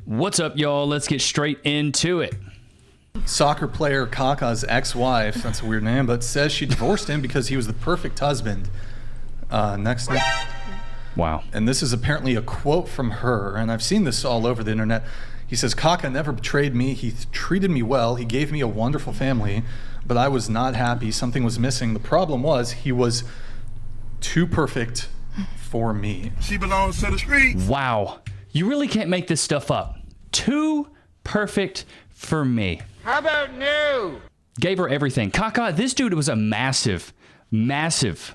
What's up, y'all? Let's get straight into it. Soccer player Kaka's ex-wife, that's a weird name, but says she divorced him because he was the perfect husband. Next. Wow. And this is apparently a quote from her, and I've seen this all over the internet. He says, Kaka never betrayed me. He treated me well. He gave me a wonderful family, but I was not happy. Something was missing. The problem was he was too perfect for me. She belongs to the streets. Wow. You really can't make this stuff up. Too perfect for me. How about new? Gave her everything. Kaka, this dude was a massive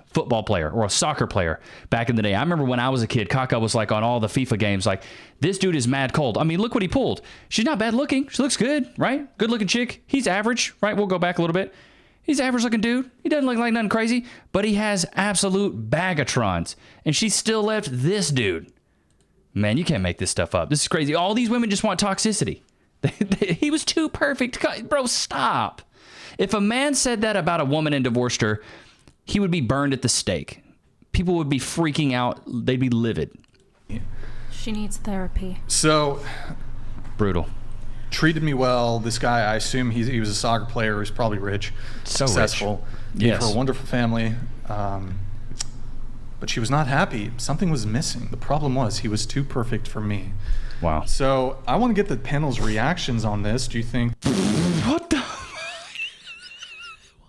football player or a soccer player back in the day. I remember when I was a kid, Kaka was like on all the FIFA games, like, this dude is mad cold. I mean, look what he pulled. She's not bad looking. She looks good, right? Good looking chick. He's average, right? We'll go back a little bit. He's average looking dude. He doesn't look like nothing crazy, but he has absolute bagatrons. And she still left this dude. Man, you can't make this stuff up. This is crazy. All these women just want toxicity. He was too perfect. Bro, stop. If a man said that about a woman and divorced her, he would be burned at the stake. People would be freaking out. They'd be livid. She needs therapy. So, brutal. Treated me well. This guy, I assume he was a soccer player. He's probably rich, so successful. Rich. Gave Yes. her a wonderful family. But she was not happy. Something was missing. The problem was he was too perfect for me. Wow. So I want to get the panel's reactions on this. Do you think... What the...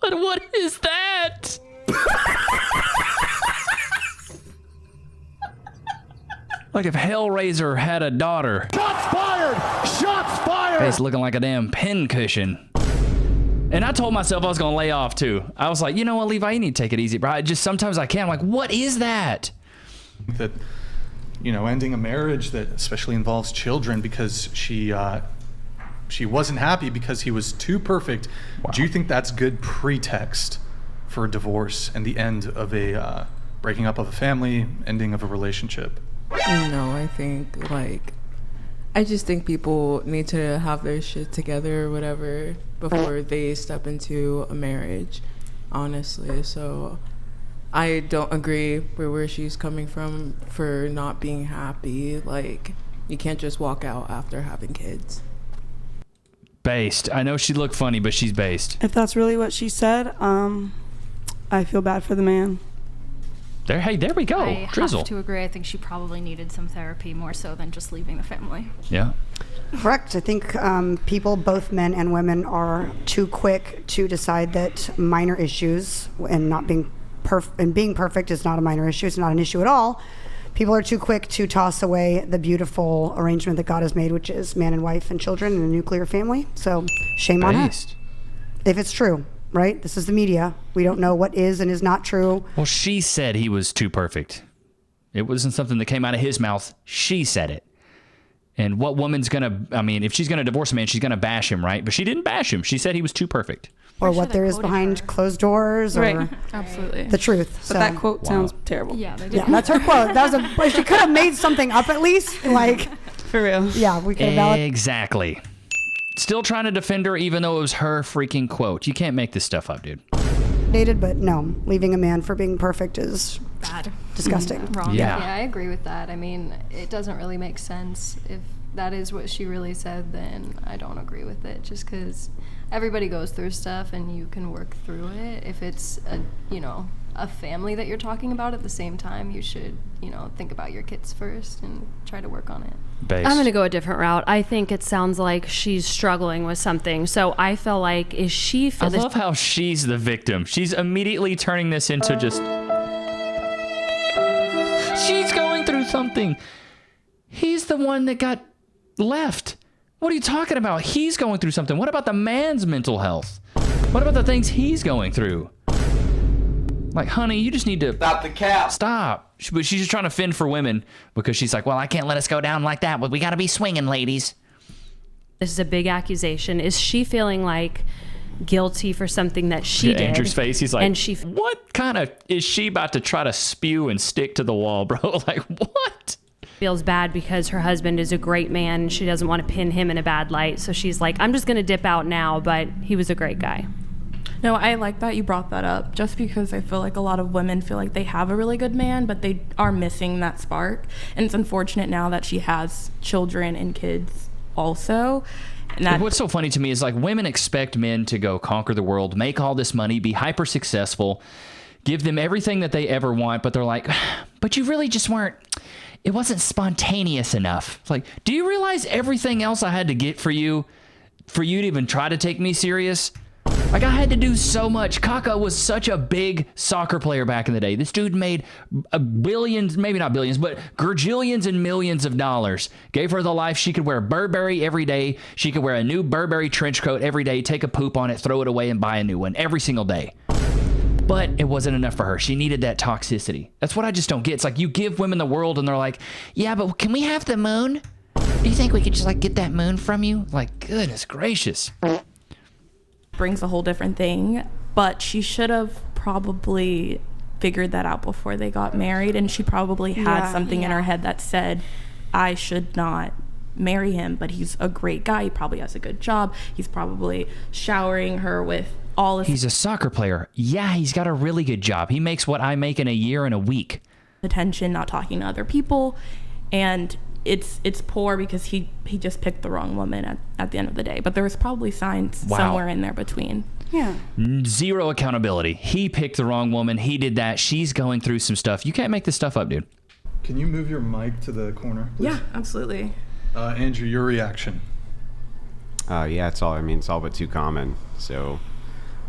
What is that? Like if Hellraiser had a daughter. Shots fired! Shots fired! Face looking like a damn pincushion. And I told myself I was gonna lay off too. I was like, you know what, Levi, you need to take it easy, bro. Sometimes I can't. I'm like, what is that? That, you know, ending a marriage that especially involves children because she wasn't happy because he was too perfect. Wow. Do you think that's good pretext for a divorce and the end of a breaking up of a family, ending of a relationship? No, I just think people need to have their shit together or whatever before they step into a marriage, honestly. So I don't agree with where she's coming from for not being happy. Like, you can't just walk out after having kids. Based. I know she looked funny, but she's based. If that's really what she said, I feel bad for the man. Hey, there we go. I Drizzle. have to agree. I think she probably needed some therapy more so than just leaving the family. Yeah. Correct. I think people, both men and women, are too quick to decide that minor issues and not being being perfect is not a minor issue. It's not an issue at all. People are too quick to toss away the beautiful arrangement that God has made, which is man and wife and children and a nuclear family. So shame on her. If it's true, right? This is the media. We don't know what is and is not true. Well, she said he was too perfect. It wasn't something that came out of his mouth. She said it. And what woman's going to, I mean, if she's going to divorce a man, she's going to bash him, right? But she didn't bash him. She said he was too perfect. Or what there is behind closed doors, or right. Absolutely the truth. But that quote sounds terrible. Yeah, they did. Yeah, that's her quote. That was she could have made something up at least. Like, for real. Yeah, we could have Exactly. Still trying to defend her, even though it was her freaking quote. You can't make this stuff up, dude. Validated, but no, leaving a man for being perfect is bad. Disgusting. Wrong. Yeah. Yeah, I agree with that. I mean, it doesn't really make sense. If that is what she really said, then I don't agree with it, just because everybody goes through stuff and you can work through it. If it's a family that you're talking about at the same time, you should, think about your kids first and try to work on it. Based. I'm going to go a different route. I think it sounds like she's struggling with something. So I feel like, I love how she's the victim. She's immediately turning this into just... She's going through something. He's the one that got left. What are you talking about? He's going through something. What about the man's mental health? What about the things he's going through? Like, honey, you just need to... Stop the cap. Stop. But she's just trying to fend for women because she's like, well, I can't let us go down like that. But we got to be swinging, ladies. This is a big accusation. Is she feeling like guilty for something that she did? Andrew's face, he's like, and what kind of... Is she about to try to spew and stick to the wall, bro? Like, what? Feels bad because her husband is a great man and she doesn't want to pin him in a bad light. So she's like, I'm just going to dip out now, but he was a great guy. No, I like that you brought that up, just because I feel like a lot of women feel like they have a really good man, but they are missing that spark. And it's unfortunate now that she has children and kids also. And that, what's so funny to me is like women expect men to go conquer the world, make all this money, be hyper successful, give them everything that they ever want, but they're like, but you really just weren't, it wasn't spontaneous enough. It's like, do you realize everything else I had to get for you to even try to take me serious? Like, I had to do so much. Kaka was such a big soccer player back in the day. This dude made billions, maybe not billions, but gajillions and millions of dollars. Gave her the life. She could wear Burberry every day. She could wear a new Burberry trench coat every day, take a poop on it, throw it away, and buy a new one every single day. But it wasn't enough for her. She needed that toxicity. That's what I just don't get. It's like you give women the world and they're like, yeah, but can we have the moon? Do you think we could just like get that moon from you? Like, goodness gracious. brings a whole different thing, but she should have probably figured that out before they got married, and she probably had something in her head that said, I should not marry him, but he's a great guy. He probably has a good job. He's probably showering her with all his... He's a soccer player. Yeah, he's got a really good job. He makes what I make in a year and a week. Attention, not talking to other people, and it's poor because he just picked the wrong woman at the end of the day. But there was probably signs somewhere in there between. Yeah. Zero accountability. He picked the wrong woman. He did that. She's going through some stuff. You can't make this stuff up, dude. Can you move your mic to the corner, please? Yeah, absolutely. Andrew, your reaction? Yeah, it's all but too common. So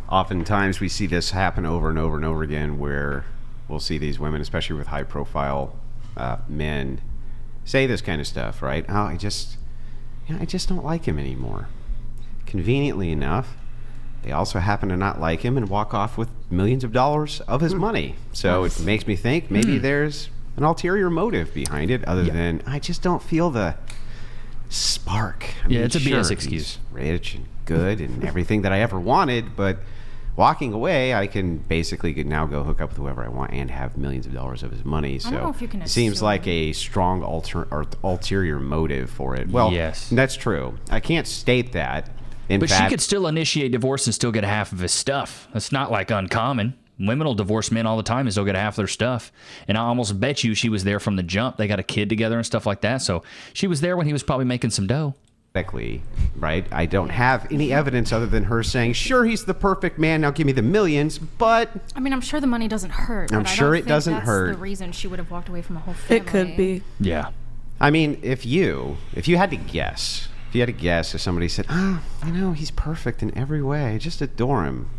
oftentimes we see this happen over and over and over again, where we'll see these women, especially with high profile men, say this kind of stuff, right? Oh, I just don't like him anymore. Conveniently enough, they also happen to not like him and walk off with millions of dollars of his money. So it makes me think maybe there's an ulterior motive behind it, other than I just don't feel the spark. I mean, it's a sure, BS excuse. He's rich and good and everything that I ever wanted, but walking away, I can basically now go hook up with whoever I want and have millions of dollars of his money. So I don't know if you can it seems assume. like a strong ulterior motive for it. Well, yes, that's true. I can't state that. But she could still initiate divorce and still get half of his stuff. That's not like uncommon. Women will divorce men all the time and still get half their stuff. And I almost bet you she was there from the jump. They got a kid together and stuff like that. So she was there when he was probably making some dough. Right? I don't have any evidence other than her saying, sure, he's the perfect man, now give me the millions, but... I mean, I'm sure the money doesn't hurt. I'm but sure I it don't doesn't think hurt. That's the reason she would have walked away from the whole family. It could be. Yeah. I mean, if you had to guess, if somebody said, he's perfect in every way, I just adore him,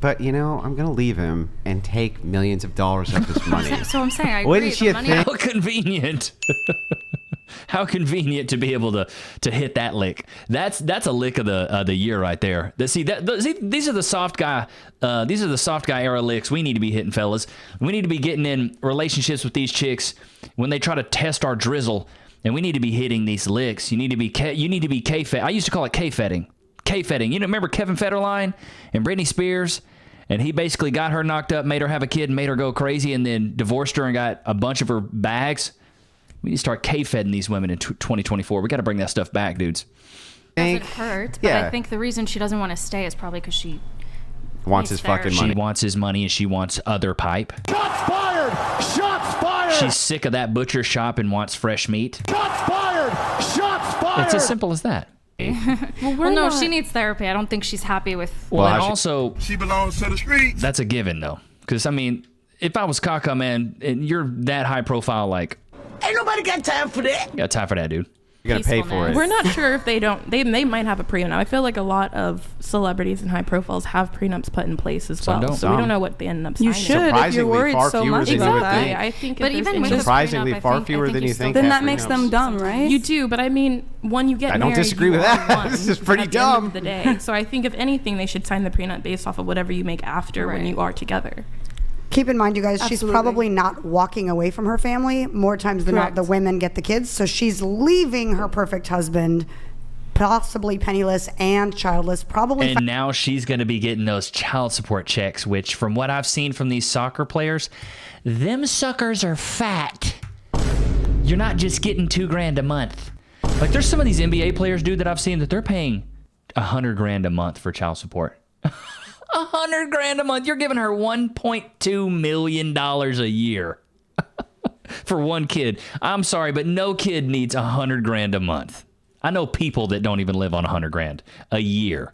but, I'm going to leave him and take millions of dollars of his money. So I'm saying, I agree. Wouldn't you think? How convenient. How convenient to be able to hit that lick. That's a lick of the year right there. These are the soft guy era licks we need to be hitting, fellas. We need to be getting in relationships with these chicks when they try to test our drizzle, and we need to be hitting these licks. You need to be K-fed. I used to call it K-fedding. K-fedding. You remember Kevin Federline and Britney Spears? And he basically got her knocked up, made her have a kid, and made her go crazy, and then divorced her and got a bunch of her bags. We need to start K-fedding these women in 2024. We got to bring that stuff back, dudes. It doesn't hurt, but I think the reason she doesn't want to stay is probably because she wants his fucking money. She wants his money, and she wants other pipe. Shots fired! Shots fired! She's sick of that butcher shop and wants fresh meat. Shots fired! Shots fired! It's as simple as that. Well, no, she needs therapy. I don't think she's happy with... Well, and also... She belongs to the streets. That's a given, though. Because, I mean, if I was Kaka, man, and you're that high profile, like... Ain't nobody got time for that. You got time for that, dude. You gotta pay for it. We're not sure if they might have a prenup. I feel like a lot of celebrities and high profiles have prenups put in place as well. So we don't know what they end up signing. You should if you're worried so much about that. I think but even with surprisingly prenup, far fewer than you think. Then that makes them dumb, right? You do, but I mean, when you get married, I don't disagree with that. This is pretty dumb. At the end of the day. So I think if anything, they should sign the prenup based off of whatever you make after when you are together. Keep in mind, you guys, Absolutely. she's probably not walking away from her family. More times than not, the women get the kids. So she's leaving her perfect husband, possibly penniless and childless, probably. And now she's going to be getting those child support checks, which from what I've seen from these soccer players, them suckers are fat. You're not just getting $2,000 a month. Like there's some of these NBA players, dude, that I've seen that they're paying $100,000 a month for child support. $100,000 a month. You're giving her $1.2 million a year for one kid. I'm sorry, but no kid needs $100,000 a month. I know people that don't even live on $100,000 a year.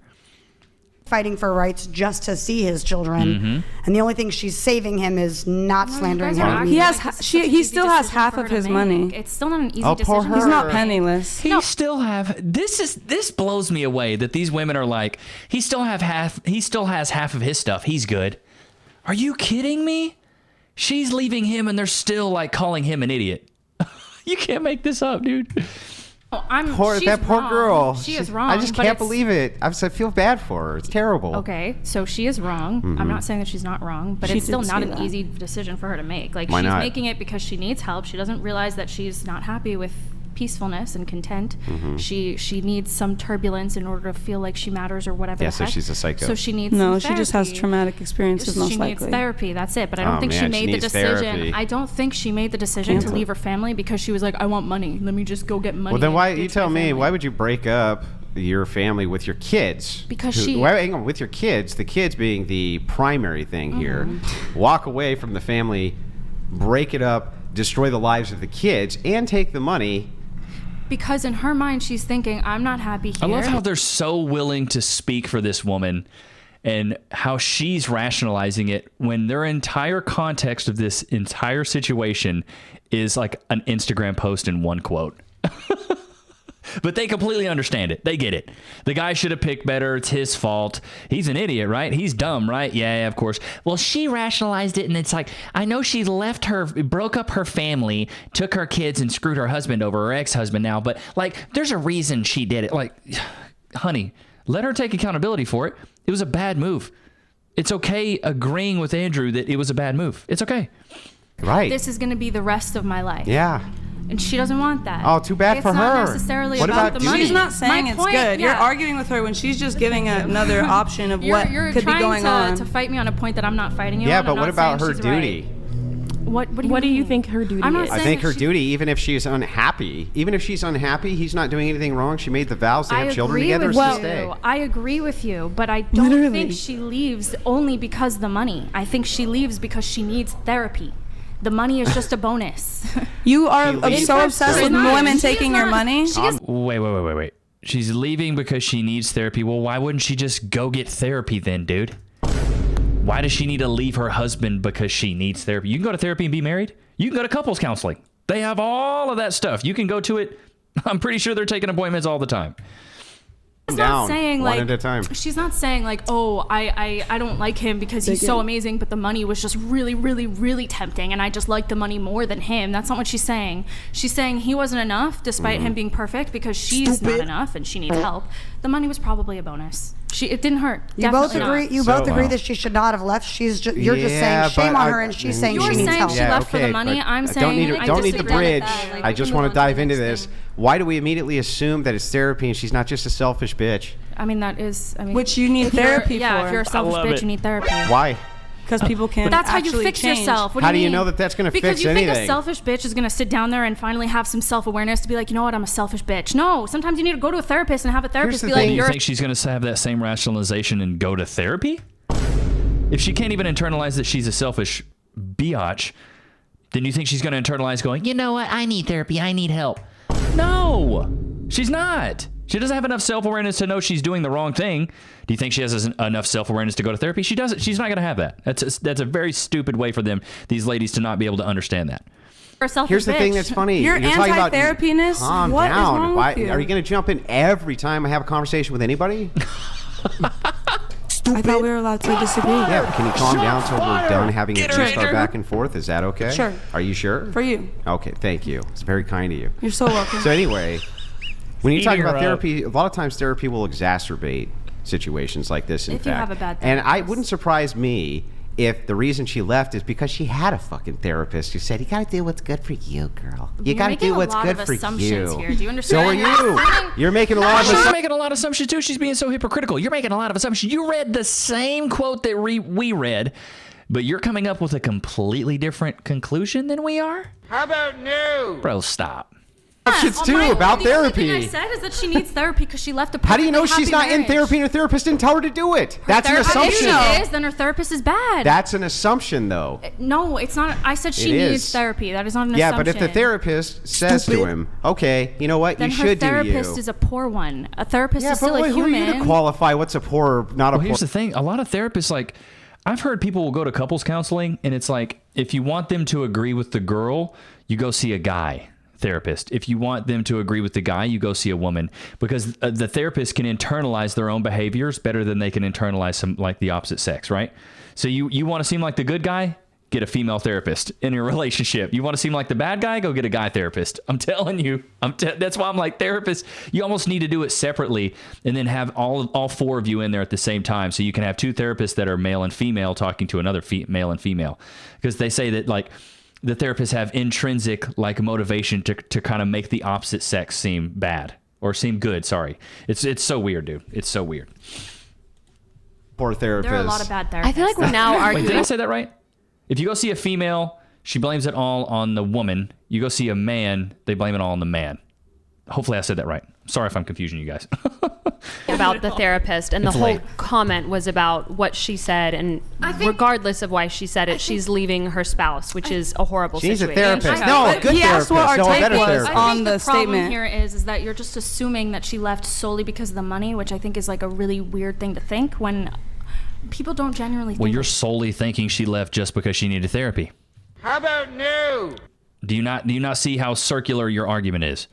Fighting for rights just to see his children, and the only thing she's saving him is not slandering him. He still has half of his money. It's still not an easy poor decision. her. He's not penniless. He still have this blows me away that these women are like, he still has half of his stuff. He's good. Are you kidding me? She's leaving him and they're still like calling him an idiot. You can't make this up, dude. She's that poor wrong. girl. She is wrong. I just but can't it's- believe it. I feel bad for her. It's terrible. Okay, so she is wrong. I'm not saying that she's not wrong, but She it's still did not say an that. easy decision for her to make. Like, Why she's not? making it because she needs help. She doesn't realize that she's not happy with peacefulness and content. She needs some turbulence in order to feel like she matters or whatever. Yeah, the so heck. she's a psycho. So she needs No, some she just has therapy. traumatic experiences, most She likely. needs therapy. That's it. But I don't Oh, think she man, she made the needs decision. therapy. I don't think she made the decision to leave her family because she was like, I want money. Let me just go get money. Well, then and why ditch you tell my me? family." Why would you break up your family with your kids? Because hang on, with your kids, the kids being the primary thing here. Walk away from the family, break it up, destroy the lives of the kids, and take the money. Because in her mind, she's thinking, I'm not happy here. I love how they're so willing to speak for this woman and how she's rationalizing it when their entire context of this entire situation is like an Instagram post and one quote. But they completely understand it. They get it. The guy should have picked better. It's his fault. He's an idiot, right? He's dumb, right? Yeah, of course. Well, she rationalized it, and it's like, I know she broke up her family, took her kids, and screwed her husband over, her ex-husband now, but, like, there's a reason she did it. Like, honey, let her take accountability for it. It was a bad move. It's okay agreeing with Andrew that it was a bad move. It's okay. Right. This is going to be the rest of my life. Yeah. And she doesn't want that. Oh, too bad it's for not her. necessarily What about about the you? money. She's not saying My it's point- good. You're yeah. arguing with her when she's just giving another option of what You're could be trying going to, on. to fight me on a point that I'm not fighting you Yeah, on. but I'm what not about saying her she's duty? Right. What do you think her duty I'm not is? I saying think that her she- duty, even if she's unhappy, he's not doing anything wrong. She made the vows to have children together. with To you. stay. I agree with you, but I don't Literally. think she leaves only because of the money. I think she leaves because she needs therapy. The money is just a bonus. You are leaves so for obsessed with therapy. women She is taking your not- money. she is- Wait. She's leaving because she needs therapy. Well, why wouldn't she just go get therapy then, dude? Why does she need to leave her husband because she needs therapy? You can go to therapy and be married. You can go to couples counseling. They have all of that stuff. You can go to it. I'm pretty sure they're taking appointments all the time. She's Down, not saying one like at a time. she's not saying like, oh, I don't like him because he's so amazing, but the money was just really, really, really tempting, and I just like the money more than him. That's not what she's saying. She's saying he wasn't enough despite him being perfect because she's not enough and she needs help. The money was probably a bonus. It didn't hurt. You both Definitely agree. not. You both agree that she should not have left. You're just Yeah, saying shame but on her, and she's saying You're she needs saying help. she left for the okay, money. but I'm I saying I I don't need the disagree with bridge. that. Like, I we just can want move to on dive the into next this. thing. Why do we immediately assume that it's therapy and she's not just a selfish bitch? I mean, that is. I mean, Which you need if you're- therapy Yeah, for. if you're a selfish love bitch, it. you need therapy. Why? Because people can't. But that's how you actually fix change. yourself. What How do you mean? know that that's gonna because fix you think a anything? selfish bitch is gonna sit down there and finally have some self-awareness to be like, you know what, I'm a selfish bitch. No, sometimes you need to go to a therapist and have a therapist the be thing. like, You you're. think she's going to have that same rationalization and go to therapy? If she can't even internalize that she's a selfish biatch, then you think she's going to internalize going, you know what, I need therapy, I need help. No, she's not. She doesn't have enough self-awareness to know she's doing the wrong thing. Do you think she has enough self-awareness to go to therapy? She doesn't. She's not going to have that. That's a very stupid way for these ladies to not be able to understand that. a selfish Here's the thing bitch. that's funny. You're talking about anti-therapiness? Calm What is down. wrong with you? Are you going to jump in every time I have a conversation with anybody? I thought we were allowed to disagree. Yeah, but can you calm down until we're done having Get just right, our Drew. back and forth? Is that okay? Sure. Are you sure? For you. Okay, thank you. It's very kind of you. You're so welcome. So anyway, when you're talking Eating about her up. therapy, a lot of times therapy will exacerbate situations like this. In If you fact, have a bad and I therapist. wouldn't surprise me if the reason she left is because she had a fucking therapist who said, "You got to do what's good for you, girl. You You're got to making do a what's lot good of for assumptions you." here. Do you So are understand? you. You're making a lot of She's assumptions. making a lot of assumptions too. She's being so hypocritical. You're making a lot of assumptions. You read the same quote that we read, but you're coming up with a completely different conclusion than we are? How about no? Bro, stop. Options too about The only thing therapy. I said is that she needs therapy because she left a How do you know perfectly she's happy not in marriage. therapy and her therapist didn't tell her to do it? That's an If assumption. she is, then her therapist is bad. That's an assumption, though. No, it's not. I said she It needs is. therapy. That is not an Yeah, assumption. but if the therapist says to him, okay, you know what, then you her should do you. therapist is a poor one. A therapist Yeah, is still but a who are you to human. qualify what's a poor, not a Well, poor? here's the thing. A lot of therapists, like, I've heard people will go to couples counseling, and it's like, if you want them to agree with the girl, you go see a guy therapist. If you want them to agree with the guy, you go see a woman, because the therapist can internalize their own behaviors better than they can internalize some like the opposite sex, right? So you want to seem like the good guy? Get a female therapist in your relationship. You want to seem like the bad guy? Go get a guy therapist. I'm telling you. That's why I'm like, therapists, you almost need to do it separately and then have all four of you in there at the same time. So you can have two therapists that are male and female talking to another male and female. Because they say that like the therapists have intrinsic like motivation to kind of make the opposite sex seem bad or seem good. Sorry. It's so weird, dude. It's so weird. Poor therapist. There are a lot of bad therapists. I feel like we're now Wait, arguing. did I say that right? If you go see a female, she blames it all on the woman. You go see a man, they blame it all on the man. Hopefully I said that right. Sorry if I'm confusing you guys. About the therapist, and the It's whole late. comment was about what she said, and regardless of why she said it, she's leaving her spouse, which is a horrible She needs a situation. therapist. No, a good He asked therapist. what our No, a take better was therapist. I on think the the problem statement. here is that you're just assuming that she left solely because of the money, which I think is like a really weird thing to think when people don't genuinely Well, think. you're solely thinking she left just because she needed therapy. How about no? Do you not see how circular your argument is?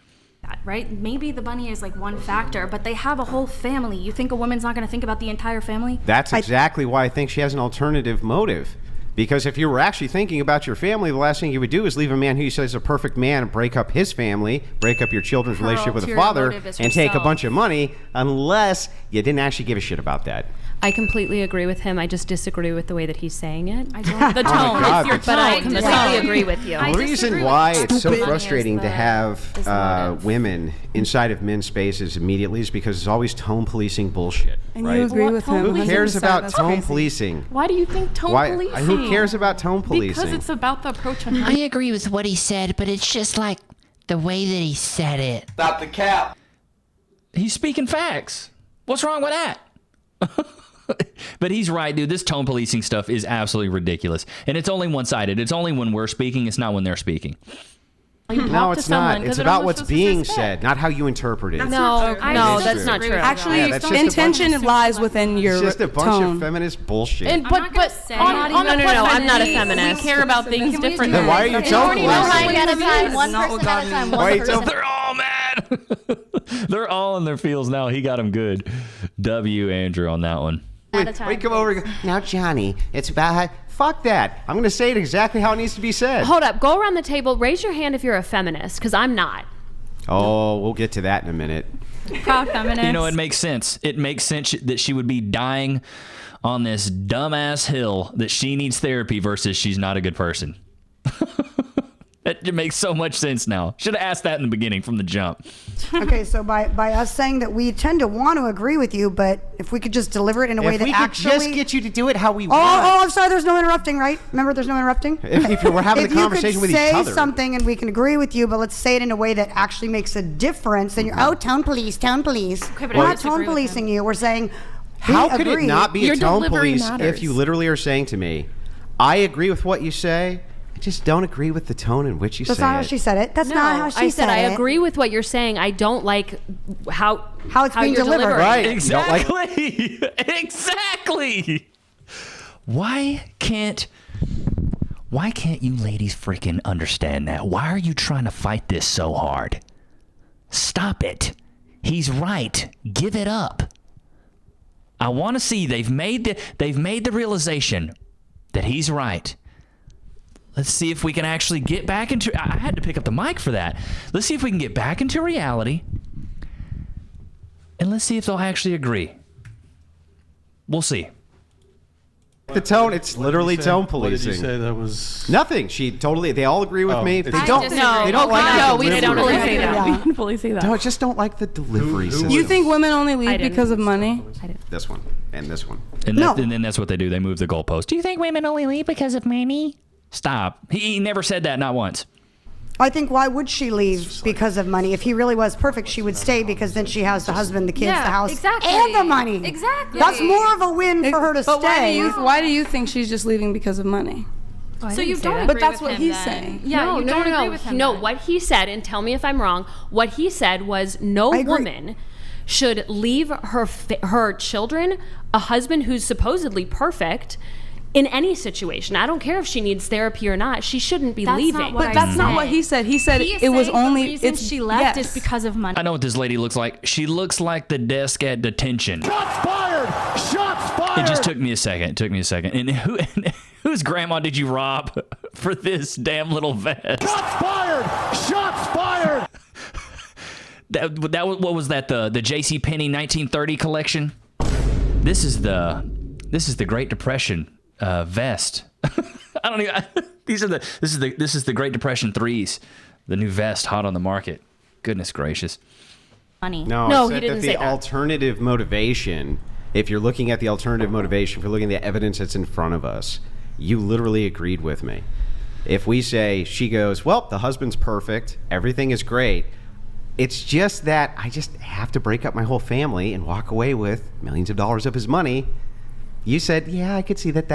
that, right? Maybe the money is like one factor, but they have a whole family. You think a woman's not going to think about the entire family? That's exactly why I think she has an alternative motive. Because if you were actually thinking about your family, the last thing you would do is leave a man who you say is a perfect man and break up his family, break up your children's relationship with a ulterior father, motive is and take a herself. bunch of money, unless you didn't actually give a shit about that. I completely agree with him. I just disagree with the way that he's saying it. I don't. The Oh tone. my God, It's your the But I tone. The completely tone. agree with you. I The disagree reason with why that. it's so Stupid. frustrating Money to is have the motive. women inside of men's spaces immediately is because it's always tone policing bullshit. And right? you agree with him. Who cares 100%. about That's tone crazy. policing? Why do you think tone policing? Who cares about tone policing? Because it's about the approach on I agree with what he said, but it's just like the way that he said it. Stop the cap. He's speaking facts. What's wrong with that? But he's right, dude. This tone policing stuff is absolutely ridiculous. And it's only one-sided. It's only when we're speaking. It's not when they're speaking. No, it's not. It's about what's being said, not how you interpret it. No, no, that's not true. Actually, Yeah, that's just a intention bunch lies within your It's just a bunch tone. of feminist bullshit. And, I'm but not gonna but say- on, I'm on not the even- plus I'm not a side, feminist. We care about things Can we differently. Then why are you tone policing? One at a time, one Not person what God at a time, means. Why are one you person. tone- They're all mad. They're all in their feels now. He got them good. W, Andrew, on that one. At a time, Wait, come over and go, now, Johnny, it's about how... Fuck that. I'm going to say it exactly how it needs to be said. Hold up. Go around the table. Raise your hand if you're a feminist, because I'm not. Oh, we'll get to that in a minute. Proud feminist. You know, it makes sense. It makes sense that she would be dying on this dumbass hill that she needs therapy versus she's not a good person. It makes so much sense now. Should have asked that in the beginning from the jump. Okay, so by us saying that we tend to want to agree with you, but if we could just deliver it in a way If that we could actually... just get you to do it how we Oh, want. I'm sorry, there's no interrupting, right? Remember, there's no interrupting? If we're having a conversation with each If you other. could say something and we can agree with you, but let's say it in a way that actually makes a difference, then you're, oh, tone police, tone police. but We're I not disagree tone with policing you. We're saying, How we could agree. it not be Your a tone delivery police matters. if you literally are saying to me, I agree with what you say, I just don't agree with the tone in which you That's say not how it. she said it. That's not how she I said I it. agree with what you're saying. I don't like how it's being you're delivered. delivering. Right. Exactly. Exactly. Why can't you ladies freaking understand that? Why are you trying to fight this so hard? Stop it. He's right. Give it up. I want to see they've made the realization that he's right. Let's see if we can actually get back into... I had to pick up the mic for that. Let's see if we can get back into reality. And let's see if they'll actually agree. We'll see. The tone, it's literally tone What did you policing. say that was? Nothing. They all agree with Oh, me. it's- They I don't, disagree. they don't No, like No, the we delivery. don't really say Yeah. that. We didn't fully say that. No, I just don't like the delivery system. You think women only leave I didn't. because of money? This one and this one. And, No. and then that's what they do. They move the goalpost. Do you think women only leave because of money? Stop. He never said that, not once. I think why would she leave because of money? If he really was perfect, she would stay because then she has the husband, the kids, the house, exactly. and the money. Exactly. That's more of a win for her to But stay. why do you think she's just leaving because of money? So you don't agree But that's with what him, he's then. saying. Yeah, no, you no, don't no, agree no. with him. No, then. what he said, and tell me if I'm wrong, what he said was no I agree. woman should leave her children, a husband who's supposedly perfect, in any situation. I don't care if she needs therapy or not. She shouldn't be That's leaving. not what But that's not what he said. He said it was only the reason she left is because of money. I know what this lady looks like. She looks like the desk at detention. Shots fired! Shots fired! It just took me a second. And whose grandma did you rob for this damn little vest? Shots fired! Shots fired! That what was that? The J.C. Penney 1930 collection. This is the Great Depression vest. I don't even. This is the Great Depression 3s. The new vest hot on the market. Goodness gracious. Money. No, he I said didn't that say the that. alternative motivation, if you're looking at the alternative motivation, if you're looking at the evidence that's in front of us, you literally agreed with me. If we say, she goes, well, the husband's perfect, everything is great, it's just that I just have to break up my whole family and walk away with millions of dollars of his money. You said, yeah, I could see that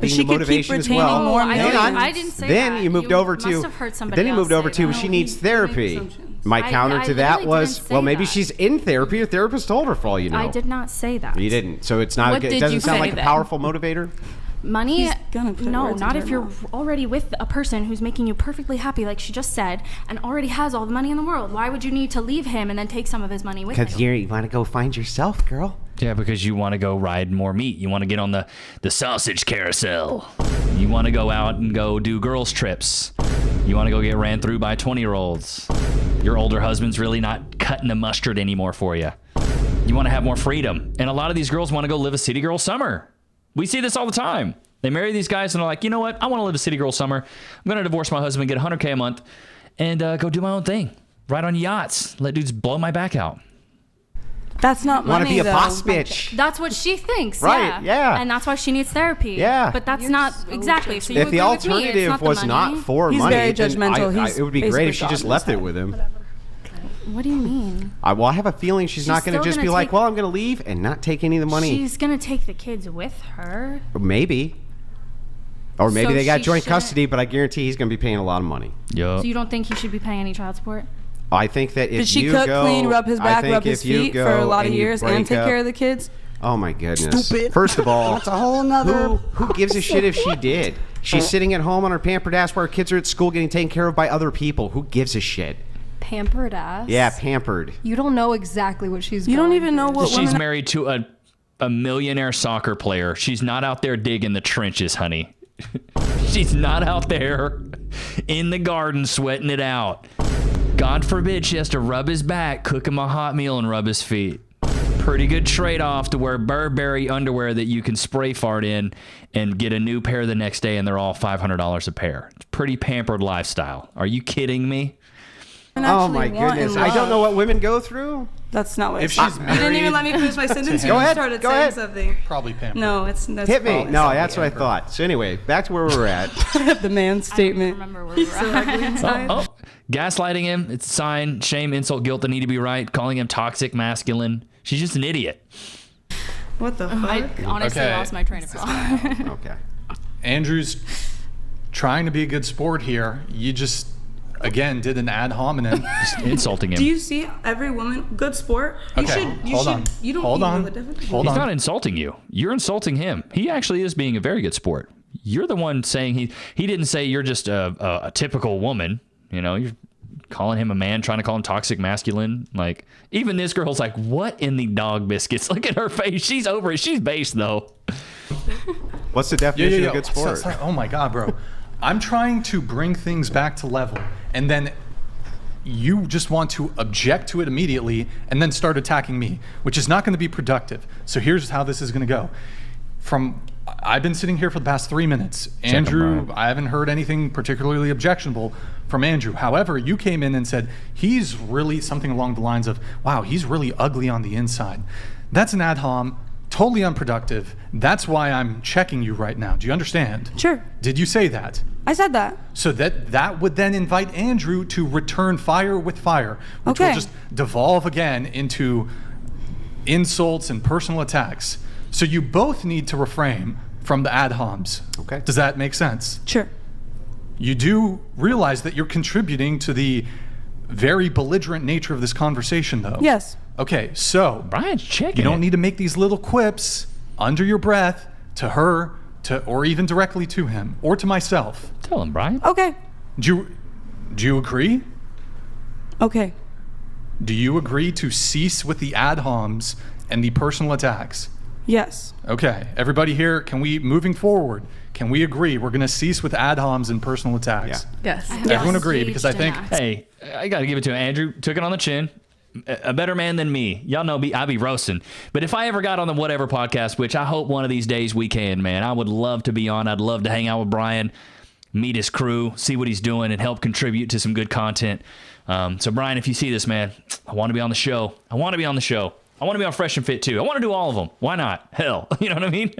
being she the could keep motivation as retaining well. more Hang on. I didn't say then that. you moved You over must to. have heard somebody Then you moved else over say to that. she needs therapy. My I counter to that literally was, didn't well, say maybe that. she's in therapy. Her therapist told her, for all you know. I did not say that. You didn't. So it's not. What It did doesn't you sound say like a then? powerful motivator. Money, He's gonna put no, words not into if her you're mouth. already with a person who's making you perfectly happy, like she just said, and already has all the money in the world. Why would you need to leave him and then take some of his money with Because you? you want to go find yourself, girl. Yeah, because you want to go ride more meat. You want to get on the sausage carousel. You want to go out and go do girls' trips. You want to go get ran through by 20-year-olds. Your older husband's really not cutting the mustard anymore for you. You want to have more freedom. And a lot of these girls want to go live a city girl summer. We see this all the time. They marry these guys and they're like, you know what? I want to live a city girl summer. I'm going to divorce my husband, get $100K a month, and go do my own thing. Ride on yachts. Let dudes blow my back out. That's not Want to money, be a though. boss bitch. That's what she thinks. Right, yeah. And that's why she needs therapy. Yeah. But that's not exactly. So you If the agree with me, it's alternative not the was money. not for He's money, very then judgmental. it would be He's great if basically she just God in left his it head. with him. What do you mean? I have a feeling she's not going to still just gonna be like, take- well, I'm going to leave and not take any of the money. She's gonna take the kids with her. Maybe. Or maybe So they got she joint shouldn't- custody, but I guarantee he's going to be paying a lot of money. Yup. So you don't think he should be paying any child support? I think that if Did she you cook, go, clean, rub his I back, think rub his if you feet go for a lot of and you years and break take up- care of the kids? Oh my goodness! Stupid. First of all, That's a whole nother. who gives a shit if she did? She's sitting at home on her pampered ass while her kids are at school getting taken care of by other people. Who gives a shit? Pampered ass. Yeah, pampered. You don't know exactly what she's. You don't going even know through. what She's women. married to a millionaire soccer player. She's not out there digging the trenches, honey. She's not out there in the garden sweating it out. God forbid she has to rub his back, cook him a hot meal, and rub his feet. Pretty good trade-off to wear Burberry underwear that you can spray fart in and get a new pair the next day, and they're all $500 a pair. It's pretty pampered lifestyle. Are you kidding me? Oh my goodness! I don't know what women go through. That's not what If it's she's You didn't even married let me finish my sentence. him. You Go ahead, started go saying ahead. something. Probably pampered. No, that's Hit me. probably No, not. that's what I thought. So anyway, back to where we were at. The man's statement. Remember where He's we're so at. ugly inside. Oh, gaslighting him. It's a sign. Shame, insult, guilt. They need to be right. Calling him toxic, masculine. She's just an idiot. What the fuck? I honestly Okay. lost my train of thought. Okay. Andrew's trying to be a good sport here. You just, again, did an ad hominem. Just insulting him. Do you see every woman good sport? You Okay, should. You hold should. on. You don't Hold even on. know the difference. Hold He's on. not insulting you. You're insulting him. He actually is being a very good sport. You're the one saying he didn't say you're just a typical woman. You know, you're calling him a man, trying to call him toxic masculine. Like, even this girl's like, what in the dog biscuits? Look at her face. She's over it. She's based, though. What's the definition of good sport? Oh my God, bro. I'm trying to bring things back to level, and then you just want to object to it immediately and then start attacking me, which is not going to be productive. So here's how this is going to go. I've been sitting here for the past 3 minutes. Andrew, I haven't heard anything particularly objectionable from Andrew. However, you came in and said, he's really something along the lines of, wow, he's really ugly on the inside. That's an ad hom totally unproductive. That's why I'm checking you right now. Do you understand? Sure. Did you say that? I said that. So that would then invite Andrew to return fire with fire, which Okay. will just devolve again into insults and personal attacks. So you both need to refrain from the ad homs. Okay. Does that make sense? Sure. You do realize that you're contributing to the very belligerent nature of this conversation, though. Yes. Okay, so Brian's checking. you don't it. need to make these little quips under your breath to her, or even directly to him, or to myself. Tell him, Brian. Okay. Do you agree? Okay. Do you agree to cease with the ad homs and the personal attacks? Yes. Okay, everybody here, moving forward, can we agree we're going to cease with ad homs and personal attacks? Yes. Everyone agree, because I think Hey, I got to give it to him. Andrew took it on the chin. A better man than me. Y'all know me. I be roasting. But if I ever got on the Whatever podcast, which I hope one of these days we can, man, I would love to be on. I'd love to hang out with Brian, meet his crew, see what he's doing, and help contribute to some good content. So, Brian, if you see this, man, I want to be on the show. I want to be on the show. I want to be on Fresh and Fit, too. I want to do all of them. Why not? Hell. You know what I mean?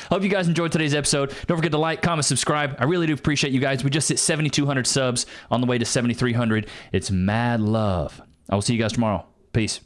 Hope you guys enjoyed today's episode. Don't forget to like, comment, subscribe. I really do appreciate you guys. We just hit 7,200 subs on the way to 7,300. It's mad love. I will see you guys tomorrow. Peace.